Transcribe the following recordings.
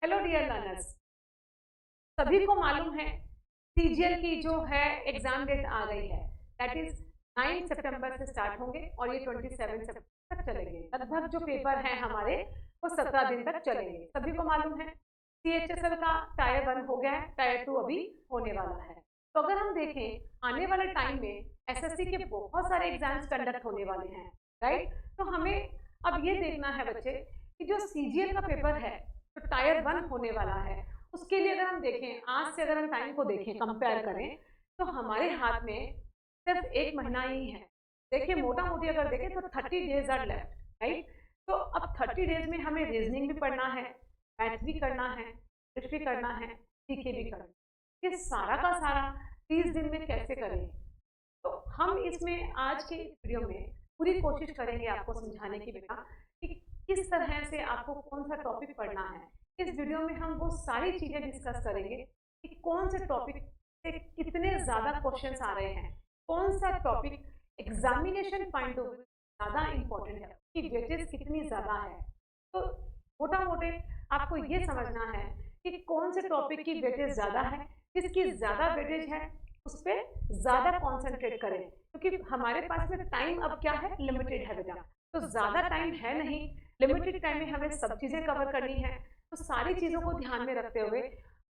Hello dear learners, सभी को मालूम है सीजीएल की जो है एग्जाम डेट आ गई है। दैट इज 9 सितंबर से स्टार्ट होंगे और ये 27 सितंबर तक चलेंगे। लगभग जो पेपर हैं हमारे वो 17 दिन तक चलेंगे। सभी को मालूम है सीएचएसएल का टायर 1 हो गया है, टायर 2 अभी होने वाला है। तो अगर हम देखें आने वाले टाइम में एसएससी के बहुत सारे एग्जाम्स कंडक्ट होने वाले हैं, राइट। तो हमें अब ये देखना है बच्चे कि जो सीजीएल का पेपर है तो टायर 1 होने वाला है, उसके लिए अगर हम देखें आज से अगर हम टाइम को देखें कंपेयर करें तो हमारे हाथ में सिर्फ 1 महीना ही है। देखिए मोटा मोटी अगर देखें तो 30 डेज आर लेफ्ट, राइट। तो अब 30 डेज में हमें रीजनिंग भी पढ़ना है, मैथ भी करना है, इंग्लिश भी करना है, जीके भी करना है। ये सारा का सारा 30 दिन में कैसे करें? तो हम इसमें आज के वीडियो में पूरी कोशिश करेंगे आपको समझाने की बेटा कि किस तरह से आपको कौन सा टॉपिक पढ़ना है। इस वीडियो में हम वो सारी चीजें डिस्कस करेंगे कि कौन से टॉपिक से कितने ज्यादा क्वेश्चंस आ रहे हैं, कौन सा topic examination point of view ज्यादा इंपॉर्टेंट है, कि वेटेज कितनी ज्यादा है। तो मोटा मोटे आपको ये समझना है कि कौन से टॉपिक की वेटेज ज्यादा है, जिसकी ज्यादा वेटेज है उस पर ज्यादा कॉन्सेंट्रेट करें, क्योंकि हमारे पास में टाइम अब क्या है, लिमिटेड है बेटा। तो ज्यादा टाइम है नहीं, लिमिटेड टाइम में हमें सब चीजें कवर करनी है। तो सारी चीजों को ध्यान में रखते हुए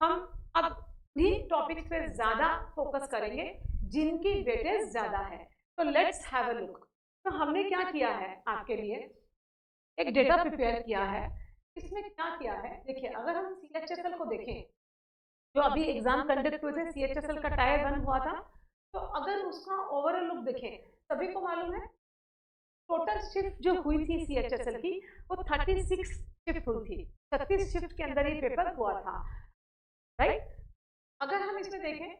हम अब उन्हीं टॉपिक्स पे ज्यादा फोकस करेंगे जिनकी वेटेज ज्यादा है। तो लेट्स हैव अ लुक। तो हमने क्या किया है आपके लिए, एक डेटा प्रिपेयर किया है। इसमें क्या किया है देखिए, अगर हम सीएचएसएल को देखें जो अभी एग्जाम कंडक्ट हुए थे, सीएचएसएल का टायर 1 हुआ था, तो अगर उसका ओवरऑल लुक देखें, सभी को मालूम है टोटल शिफ्ट जो हुई थी सीएचएसएल की वो 36 शिफ्ट हुई थी। 36 शिफ्ट के अंदर ये पेपर हुआ था, राइट। अगर हम इसमें देखें,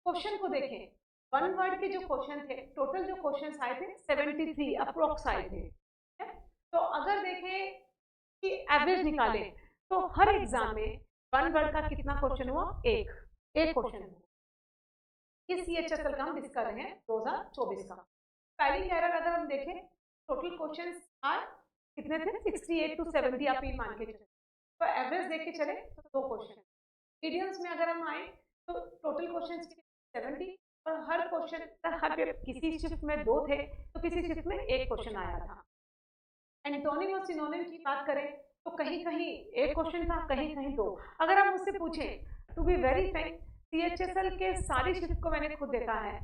क्वेश्चन को देखें, 1 वर्ड के जो क्वेश्चन थे, टोटल जो क्वेश्चन आए थे 73 अप्रोक्स आए थे। तो अगर देखें कि एवरेज निकालें तो हर एग्जाम में 1 वर्ड का कितना क्वेश्चन हुआ, एक क्वेश्चन हुआ। इस सीएचएसएल का हम डिस्कस कर रहे हैं 2024 का। स्पेलिंग एरर अगर हम देखें, टोटल क्वेश्चंस आर कितने थे, 68 to 70 आप ये मान के चले। तो एवरेज देख के चले तो 2 क्वेश्चन। मीडियम्स में अगर हम आए तो टोटल क्वेश्चंस 70 और हर क्वेश्चन हर किसी शिफ्ट में 2 थे तो किसी शिफ्ट में 1 क्वेश्चन आया था। एंटोनिम और सिनोनिम की बात करें तो कहीं कहीं 1 क्वेश्चन था, कहीं कहीं 2। अगर आप मुझसे पूछें to be very frank, CHSL के सारी शिफ्ट को मैंने खुद देखा है,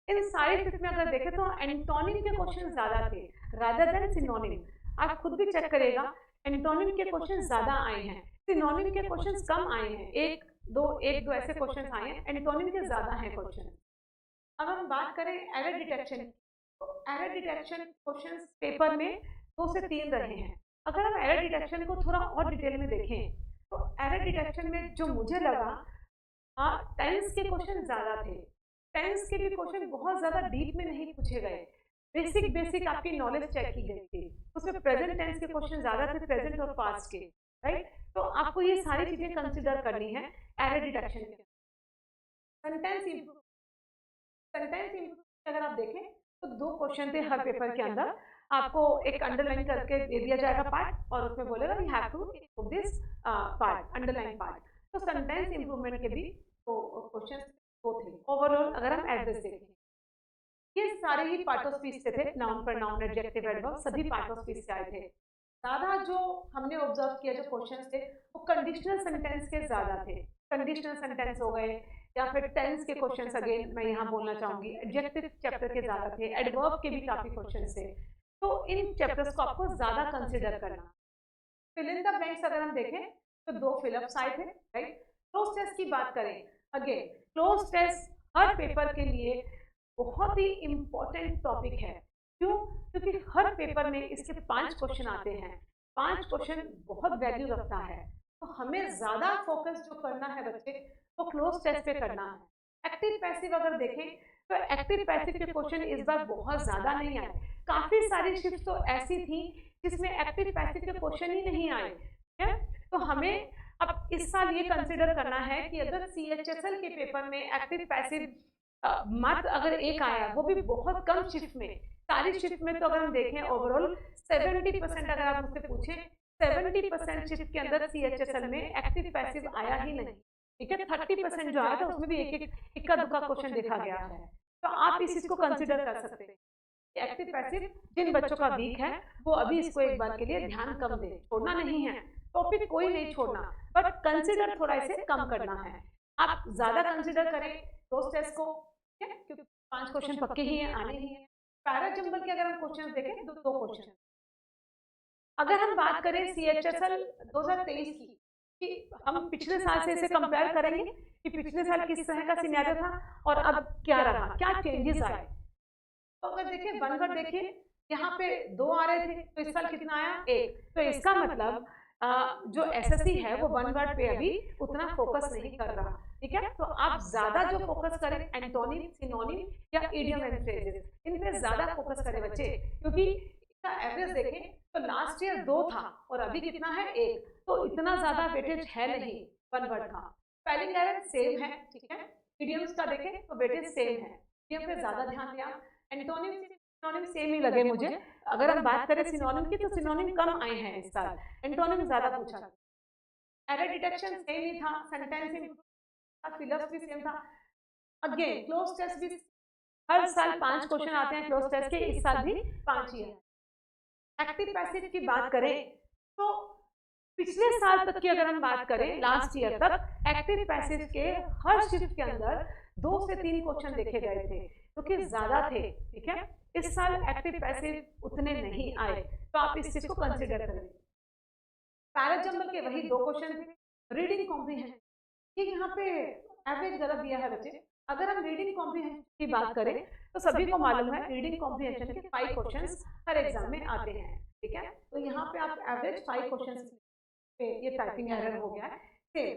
इन सारी शिफ्ट में अगर देखें तो एंटोनिम के क्वेश्चन ज्यादा थे रादर देन सिनोनिम। आप खुद भी चेक करेगा, एंटोनिम के क्वेश्चन ज्यादा आए हैं, सिनोनिम के क्वेश्चन कम आए हैं, एक दो ऐसे क्वेश्चन आए हैं, एंटोनिम के ज्यादा हैं क्वेश्चन। अब हम बात करें एरर डिटेक्शन, तो एरर डिटेक्शन क्वेश्चन पेपर में 2 से 3 रहे हैं। अगर हम एरर डिटेक्शन को थोड़ा और डिटेल में देखें तो एरर डिटेक्शन में जो मुझे लगा, हाँ टेंस के क्वेश्चन ज्यादा थे। टेंस के भी क्वेश्चन बहुत ज्यादा डीप में नहीं पूछे गए, बेसिक आपकी नॉलेज चेक की गई थी। उसमें प्रेजेंट टेंस के क्वेश्चन ज्यादा थे, प्रेजेंट और पास्ट के, राइट। तो आपको ये सारी चीजें कंसिडर करनी है एरर डिटेक्शन के। सेंटेंस इंप्रूव, सेंटेंस इंप्रूव अगर आप देखें तो 2 क्वेश्चन थे हर पेपर के अंदर। आपको एक अंडरलाइन करके दे दिया जाएगा पार्ट और उसमें बोलेगा you have to improve this part, underline part. तो सेंटेंस इंप्रूवमेंट के भी तो क्वेश्चन 2 थे। ओवरऑल अगर हम एवरेज देखें, ये सारे ही पार्ट ऑफ स्पीच से थे, नाउन प्रोनाउन एडजेक्टिव एडवर्ब सभी पार्ट ऑफ स्पीच से आए थे। ज्यादा जो हमने ऑब्जर्व किया जो क्वेश्चंस थे वो कंडीशनल सेंटेंस के ज्यादा थे। कंडीशनल सेंटेंस हो गए या फिर टेंस के क्वेश्चंस, अगेन मैं यहाँ बोलना चाहूंगी एडजेक्टिव चैप्टर के ज्यादा थे, एडवर्ब के भी काफी क्वेश्चंस थे। तो इन चैप्टर्स को आपको ज्यादा कंसिडर करना। फिल इन द ब्लैंक्स अगर हम देखें तो 2 फिलअप्स आए थे, राइट। क्लोज टेस्ट की बात करें, अगेन क्लोज टेस्ट हर पेपर के लिए बहुत ही इंपॉर्टेंट टॉपिक है। क्यों? क्योंकि हर पेपर में इसके 5 क्वेश्चन आते हैं, 5 क्वेश्चन बहुत वैल्यू रखता है। तो हमें ज्यादा फोकस जो करना है बच्चे वो क्लोज टेस्ट पे करना है। एक्टिव पैसिव अगर देखें तो एक्टिव पैसिव के क्वेश्चन इस बार बहुत ज्यादा नहीं आए। काफी सारी शिफ्ट तो ऐसी थी जिसमें एक्टिव पैसिव के क्वेश्चन ही नहीं आए है। तो हमें अब इस साल ये कंसिडर करना है कि अगर सीएचएसएल के पेपर में एक्टिव पैसिव मात्र अगर एक आया, वो भी बहुत कम शिफ्ट में, सारी शिफ्ट में तो अगर हम देखें ओवरऑल 70% अगर आप मुझसे पूछें 70% शिफ्ट के अंदर CHSL में एक्टिव पैसिव आया ही नहीं, ठीक है। 30% जो आया था उसमें भी एक एक इक्का दुक्का क्वेश्चन देखा गया है। तो आप इस चीज को कंसिडर कर सकते हैं। एक्टिव पैसिव जिन बच्चों का वीक है वो अभी इसको एक बार के लिए ध्यान कम दे, छोड़ना नहीं है, टॉपिक कोई नहीं छोड़ना, बट कंसिडर थोड़ा इसे कम करना है। आप ज्यादा कंसिडर करें दोस्त टेस्ट को, ठीक है, क्योंकि 5 क्वेश्चन पक्के ही हैं, आने ही हैं। पैराजंबल के अगर हम क्वेश्चन देखें तो 2 क्वेश्चन। अगर हम बात करें CHSL 2023 की, कि हम पिछले साल से इसे कंपेयर करेंगे कि पिछले साल किस तरह का सिनेरियो था और अब क्या रहा, क्या चेंजेस आए। तो अगर देखिए वन वर्ड देखिए, यहाँ पे 2 आ रहे थे तो इस साल कितना आया, 1। तो इसका मतलब जो SSC है वो वन वर्ड पे अभी उतना फोकस नहीं कर रहा, ठीक है। तो आप ज्यादा जो फोकस करें एंटोनिम, सिनोनिम या इडियम एंड फ्रेजेस, इन पे ज्यादा फोकस करें बच्चे, क्योंकि इसका एवरेज देखें तो लास्ट ईयर 2 था और अभी कितना है, 1। तो इतना ज्यादा वेटेज है नहीं वन वर्ड का। स्पेलिंग एरर सेम है, ठीक है। इडियम्स का देखें तो वेटेज सेम है, इडियम पे ज्यादा ध्यान दिया। एंटोनिम सिनोनिम सेम ही लगे मुझे। अगर हम बात करें सिनोनिम की तो सिनोनिम कम आए हैं इस साल, एंटोनिम ज्यादा पूछा। एरर डिटेक्शन सेम ही था, सेंटेंस फिलअप भी सेम था। अगेन क्लोज टेस्ट भी हर साल 5 क्वेश्चन आते हैं क्लोज टेस्ट के, इस साल भी 5 ही है। एक्टिव पैसिव की बात करें तो पिछले साल तक की अगर हम बात करें, लास्ट ईयर तक एक्टिव पैसिव के हर शिफ्ट के अंदर 2 से 3 क्वेश्चन देखे गए थे, क्योंकि ज्यादा थे, ठीक है। इस साल एक्टिव पैसिव उतने नहीं आए, तो आप इस चीज को कंसिडर करें। पैराजंबल के वही 2 क्वेश्चन थे। रीडिंग कॉम्प्रिहेंशन, ये यहाँ पे एवरेज गलत दिया है बच्चे। अगर हम रीडिंग कॉम्प्रिहेंशन की बात करें तो सभी को मालूम है रीडिंग कॉम्प्रिहेंशन के 5 क्वेश्चंस हर एग्जाम में आते हैं, ठीक है। तो यहाँ पे आप एवरेज 5 क्वेश्चंस पे, ये टाइपिंग एरर हो गया है। सेम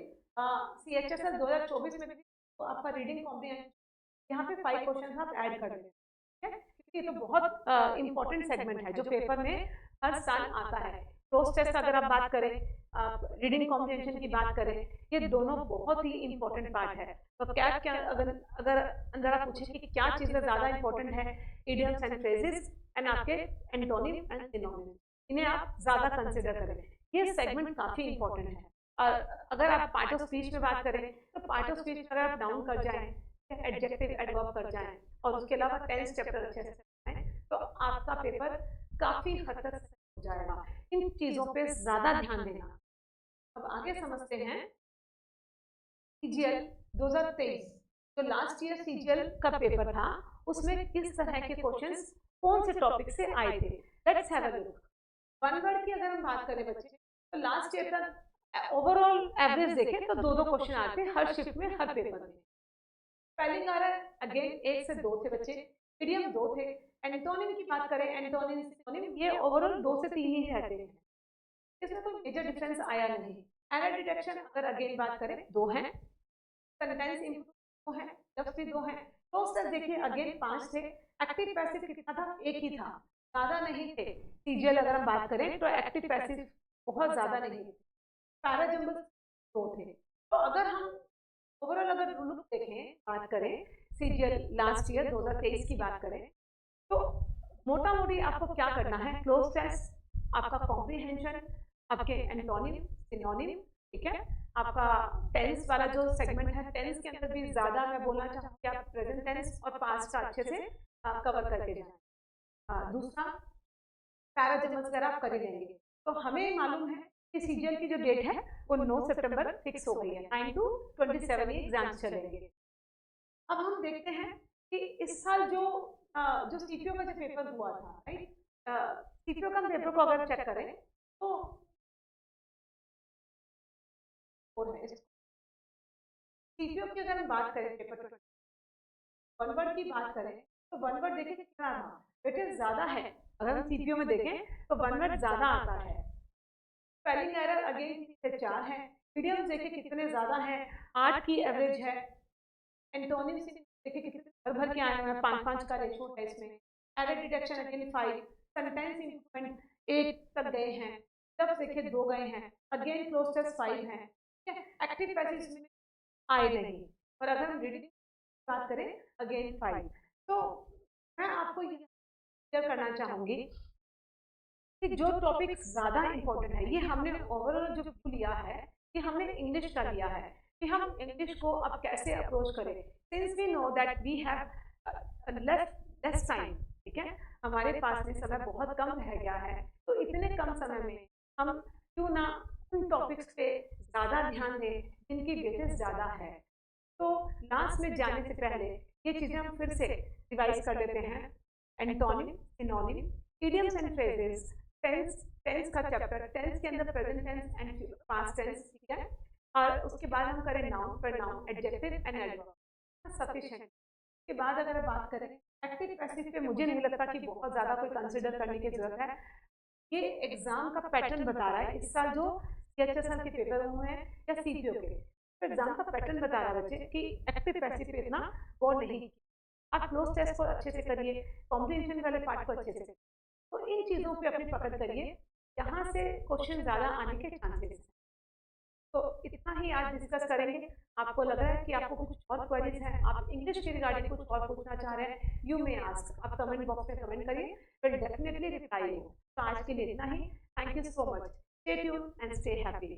CHSL 2024 में भी तो आपका रीडिंग कॉम्प्रिहेंशन यहाँ पे 5 क्वेश्चन आप ऐड कर दें, ठीक है, क्योंकि ये तो बहुत इंपॉर्टेंट सेगमेंट है जो पेपर में हर साल आता है। क्लोज टेस्ट अगर आप बात करें, रीडिंग कॉम्प्रिहेंशन की बात करें, ये दोनों बहुत ही इंपॉर्टेंट पार्ट है। तो क्या क्या अगर अगर अंदर आप पूछे कि क्या चीजें ज्यादा इंपॉर्टेंट है, इडियम्स एंड फ्रेजेस एंड आपके एंटोनिम एंड सिनोनिम, इन्हें आप ज्यादा कंसिडर करें। ये सेगमेंट काफी इंपॉर्टेंट है। और अगर आप पार्ट ऑफ स्पीच में बात करें तो पार्ट ऑफ स्पीच अगर आप डाउन कर जाएं, एडजेक्टिव एडवर्ब कर जाएं और उसके अलावा टेंस चैप्टर अच्छे से जाएं, तो आपका पेपर काफी हद तक हो जाएगा। इन चीजों पे ज्यादा ध्यान देना। अब आगे समझते हैं CGL 2023, जो लास्ट ईयर CGL का पेपर था, उसमें किस तरह के क्वेश्चंस कौन से टॉपिक से आए थे। Let's have a look. One word की अगर हम बात करें बच्चे, तो लास्ट ईयर तक ओवरऑल एवरेज देखें तो 2-2 क्वेश्चन आते हैं हर शिफ्ट में, हर पेपर में। स्पेलिंग एरर अगेन 1 से 2 थे बच्चे, इडियम 2 थे। एंटोनिम की बात करें, एंटोनिम सिनोनिम ये ओवरऑल 2 से 3 ही रहते हैं, इसमें कोई मेजर डिफरेंस आया नहीं। एरर डिटेक्शन अगर अगेन बात करें 2 हैं, सेंटेंस इंप्रूव 2 हैं, लफ्ज भी 2 हैं। क्लोज टेस्ट देखिए अगेन 5 थे। एक्टिव पैसिव कितना था, 1 ही था, ज्यादा नहीं थे। CGL अगर हम बात करें तो एक्टिव पैसिव बहुत ज्यादा नहीं थे। पैराजंबल 2 थे। तो अगर हम ओवरऑल अगर लुक देखें, बात करें CGL लास्ट ईयर 2023 की बात करें, तो मोटा मोटी आपको क्या करना है, क्लोज टेस्ट, आपका कॉम्प्रिहेंशन, आपके एंटोनिम सिनोनिम, ठीक है, आपका टेंस वाला जो सेगमेंट है, टेंस के अंदर भी ज्यादा मैं बोलना चाहूँ कि आप प्रेजेंट टेंस और पास्ट का अच्छे से कवर करके जाएं। दूसरा पैराजंबल्स अगर आप कर ही लेंगे तो हमें मालूम है कि CGL की जो डेट है वो 9 सितंबर फिक्स हो गई है, 9 to 27 एग्जाम्स चलेंगे। अब हम देखते हैं कि इस साल जो CPO का जो पेपर हुआ था, राइट, CPO का पेपर को अगर चेक करें तो CPO की अगर हम बात करें पेपर वन वर्ड की बात करें तो वन वर्ड देखिए कितना था, वेटेज ज्यादा है। अगर हम CPO में देखें तो वन वर्ड ज्यादा आता है। स्पेलिंग एरर अगेन से 4 है। इडियम्स देखिए कितने ज्यादा है, 8 की एवरेज है। एंटोनिम्स देखिए कितने भर भर के आए हैं, 5-5 का रेशो है इसमें। Error detection again 5, sentence improvement 8 तक गए हैं, लफ्ज देखिए 2 गए हैं, अगेन क्लोज टेस्ट 5 है, ठीक है। एक्टिव पैसिव में आए नहीं, और अगर हम रीडिंग बात करें अगेन 5। तो मैं आपको ये क्लियर करना चाहूंगी कि जो टॉपिक ज़्यादा इम्पोर्टेंट है, ये हमने ओवरऑल जो लिया है कि हमने इंग्लिश का लिया है कि हम इंग्लिश को अब कैसे अप्रोच करें, since we know that we have less time, ठीक है, हमारे पास में समय बहुत कम रह गया है, तो इतने कम समय में हम क्यों ना उन टॉपिक्स पे ज़्यादा ध्यान दें जिनकी वेटेज ज़्यादा है। तो लास्ट में जाने से पहले ये चीज़ें हम फिर से रिवाइज कर लेते हैं। Antonym, synonym, idioms and phrases, tense, tense का चैप्टर, टेंस के अंदर present tense and past tense, ठीक है, और उसके बाद हम करें noun, pronoun, adjective and adverb, sufficient. के बाद अगर बात करें एक्टिव पैसिव पे, मुझे नहीं लगता कि बहुत ज़्यादा कोई कंसिडर करने की जरूरत है। ये एग्जाम का पैटर्न बता रहा है, इस साल जो CHSL के पेपर हुए हैं या CPO के, तो एग्जाम का पैटर्न बता रहा है बच्चे कि एक्टिव पैसिव पे इतना गौर नहीं किया। आप क्लोज टेस्ट को अच्छे से करिए, कॉम्प्रिहेंशन वाले पार्ट को अच्छे से, तो इन चीज़ों पे अपनी पकड़ करिए, यहाँ से क्वेश्चन ज़्यादा आने के चांसेस हैं। तो इतना ही आज डिस्कस करेंगे। आपको लग रहा है कि आपको कुछ और क्वेरीज हैं, आप इंग्लिश के रिगार्डिंग कुछ और पूछना चाह रहे हैं, यू मे आस्क, आप कमेंट बॉक्स में कमेंट करिए, फिर डेफिनेटली रिप्लाई हो। तो आज के लिए इतना ही। Thank you so much. Stay tuned and stay happy.